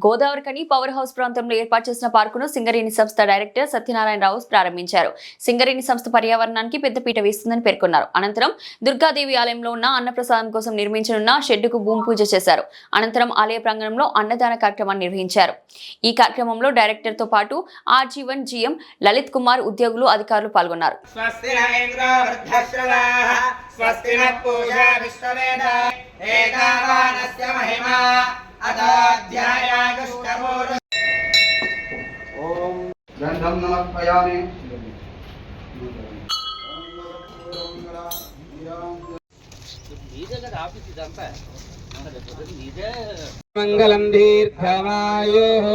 Godavarikhani power house ప్రాంతంలో ఏర్పాటు చేసిన పార్కును సింగరేణి సంస్థ డైరెక్టర్ సత్యనారాయణరావు ప్రారంభించారు. సింగరేణి సంస్థ పర్యావరణానికి పెద్దపీట వేస్తుందని పేర్కొన్నారు. అనంతరం దుర్గాదేవి ఆలయంలో ఉన్న అన్నప్రసాదం కోసం నిర్మించనున్న షెడ్డుకు భూమి పూజ చేశారు. అనంతరం ఆలయ ప్రాంగణంలో అన్నదాన కార్యక్రమాన్ని నిర్వహించారు. ఈ కార్యక్రమంలో డైరెక్టర్ తో పాటు ఆర్జీవన్ జీఎం లలిత్ కుమార్, ఉద్యోగులు, అధికారులు పాల్గొన్నారు. गंधम नमस्पयामि मंगलम दीर्घमायुः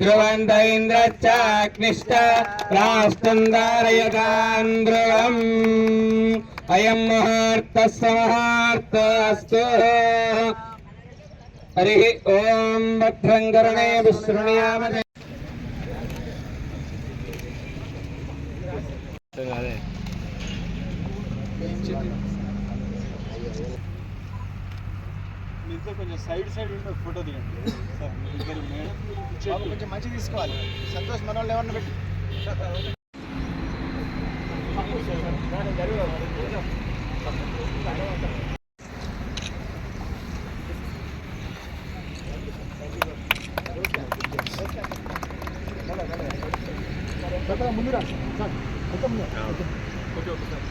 ध्रुवन्त इन्द्रश्चाग्निश्च राष्ट्रं धारयतान् ध्रुवम् अयं मुहूर्तः समहार्तस्तु हरि ओम भद्रं कर्णे विशृणुयामहे కొంచెం సైడ్ ఉంటే ఫోటో తీయండి సార్. మీ ఇద్దరు మేడం కొంచెం మంచి తీసుకోవాలి. సంతోష్ మన వాళ్ళు ఎవరన్నా పెట్టి ముందు రా సార్. Okay okay sir.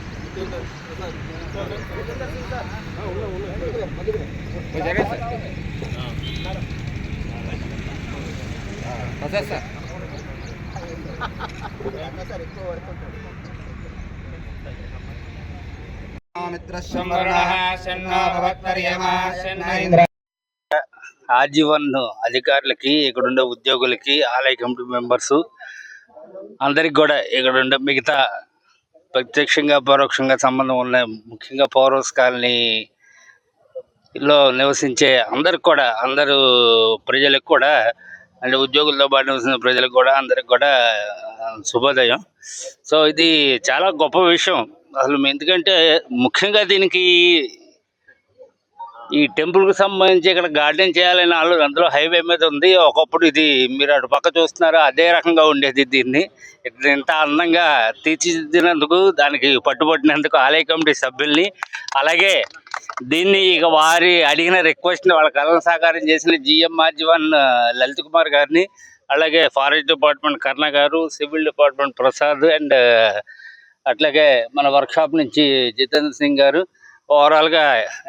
ఆజీవన్ అధికారులకి, ఇక్కడుండే ఉద్యోగులకి, ఆలయ కమిటీ మెంబర్స్ అందరికి కూడా ఇక్కడుండే మిగతా ప్రత్యక్షంగా పరోక్షంగా సంబంధం ఉన్న, ముఖ్యంగా పవర్ హౌస్ కాలనీలో నివసించే అందరికి కూడా, అందరూ ప్రజలకు కూడా, అంటే ఉద్యోగులతో పాటు నివసించిన ప్రజలకు కూడా అందరికి కూడా శుభోదయం. సో ఇది చాలా గొప్ప విషయం అసలు. ఎందుకంటే ముఖ్యంగా దీనికి ఈ టెంపుల్కి సంబంధించి ఇక్కడ గార్డెన్ చేయాలని అందులో హైవే మీద ఉంది. ఒకప్పుడు ఇది మీరు అటు పక్క చూస్తున్నారు, అదే రకంగా ఉండేది. దీన్ని ఇంత అందంగా తీర్చిదిద్దినందుకు, దానికి పట్టుబట్టినందుకు ఆలయ కమిటీ సభ్యుల్ని, అలాగే దీన్ని ఇక వారి అడిగిన రిక్వెస్ట్ని వాళ్ళ కళను సాకారం చేసిన జిఎం ఆర్జీవన్ లలిత్ కుమార్ గారిని, అలాగే ఫారెస్ట్ డిపార్ట్మెంట్ కర్ణ గారు, సివిల్ డిపార్ట్మెంట్ ప్రసాద్, అండ్ అట్లాగే మన వర్క్షాప్ నుంచి జితేంద్ర సింగ్ గారు, ఓవరాల్గా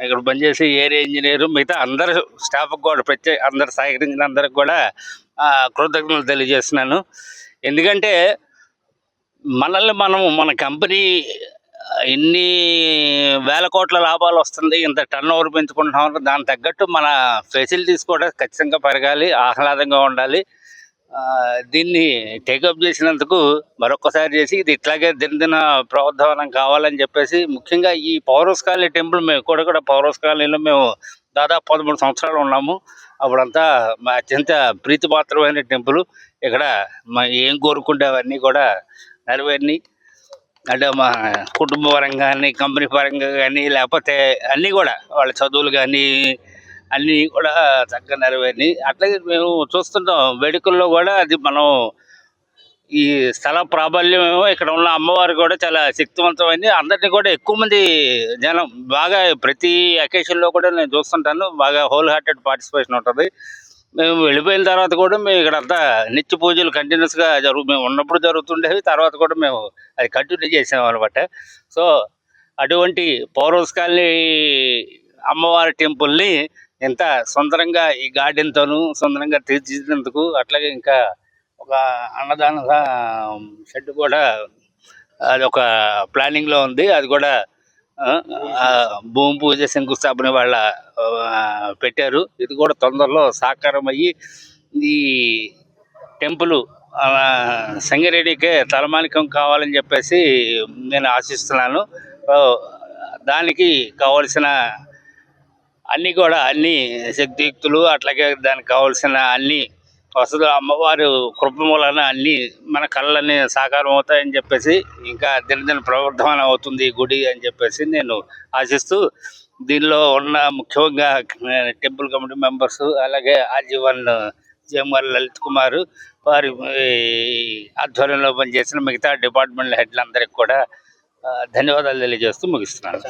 ఇక్కడ పనిచేసి ఏరియా ఇంజనీరు, మిగతా అందరు స్టాఫ్కి కూడా అందరు సహకరించిన అందరికి కూడా కృతజ్ఞతలు తెలియజేస్తున్నాను. ఎందుకంటే మనల్ని మన కంపెనీ ఇన్ని వేల కోట్ల లాభాలు వస్తుంది, ఇంత టర్న్ ఓవర్ పెంచుకుంటున్నాం, దానికి తగ్గట్టు మన ఫెసిలిటీస్ కూడా ఖచ్చితంగా పెరగాలి, ఆహ్లాదంగా ఉండాలి. దీన్ని టేకప్ చేసినందుకు మరొకసారి చేసి ఇది ఇట్లాగే దినదిన ప్రోద్ధావనం కావాలని చెప్పేసి, ముఖ్యంగా ఈ పవర్ హౌస్ కాలనీ టెంపుల్ మేము కూడా పవర్ హౌస్ కాలనీలో మేము దాదాపు 13 సంవత్సరాలు ఉన్నాము. అప్పుడంతా మా అత్యంత ప్రీతిపాత్రమైన టెంపుల్. ఇక్కడ ఏం కోరుకుంటే అవన్నీ కూడా నెరవేరిని, అంటే మా కుటుంబ పరంగా కానీ, కంపెనీ పరంగా కానీ, లేకపోతే అన్నీ కూడా వాళ్ళ చదువులు కానీ అన్నీ కూడా చక్కగా నెరవేరిని. అట్లాగే మేము చూస్తుంటాం వేడుకల్లో కూడా, అది మనం ఈ స్థల ప్రాబల్యం, ఇక్కడ ఉన్న అమ్మవారు కూడా చాలా శక్తివంతమైంది. అందరినీ కూడా ఎక్కువ మంది జనం బాగా ప్రతి అకేషన్లో కూడా నేను చూస్తుంటాను, బాగా హోల్ హార్టెడ్ పార్టిసిపేషన్ ఉంటుంది. మేము వెళ్ళిపోయిన తర్వాత కూడా మేము ఇక్కడంతా నిత్య పూజలు కంటిన్యూస్గా మేము ఉన్నప్పుడు జరుగుతుండేవి, తర్వాత కూడా మేము అది కంటిన్యూ చేసాము అనమాట. సో అటువంటి పవర్ హౌస్ కాలనీ అమ్మవారి టెంపుల్ని ఎంత సుందరంగా ఈ గార్డెన్తోనూ సుందరంగా తీర్చిదిద్దేందుకు, అట్లాగే ఇంకా ఒక అన్నదాన షెడ్ కూడా అది ఒక ప్లానింగ్లో ఉంది. అది కూడా భూమి పూజ శంకుస్థాపన వాళ్ళ పెట్టారు. ఇది కూడా తొందరలో సాకారం అయ్యి ఈ టెంపుల్ సంగారెడ్డికే తలమానికం కావాలని చెప్పేసి నేను ఆశిస్తున్నాను. దానికి కావలసిన అన్నీ కూడా, అన్ని శక్తియుక్తులు, అట్లాగే దానికి కావాల్సిన అన్ని వసతులు అమ్మవారు కృప మూలన అన్నీ మన కళ్ళన్నీ సాకారం అవుతాయని చెప్పేసి, ఇంకా దినదిన ప్రవర్ధమానం అవుతుంది ఈ గుడి అని చెప్పేసి నేను ఆశిస్తూ, దీనిలో ఉన్న ముఖ్యంగా టెంపుల్ కమిటీ మెంబర్స్, అలాగే ఆజీవన్ జేఎంఆర్ లలిత్ కుమార్, వారి ఆధ్వర్యంలో పనిచేసిన మిగతా డిపార్ట్మెంట్ హెడ్లందరికీ కూడా ధన్యవాదాలు తెలియజేస్తూ ముగిస్తున్నాను.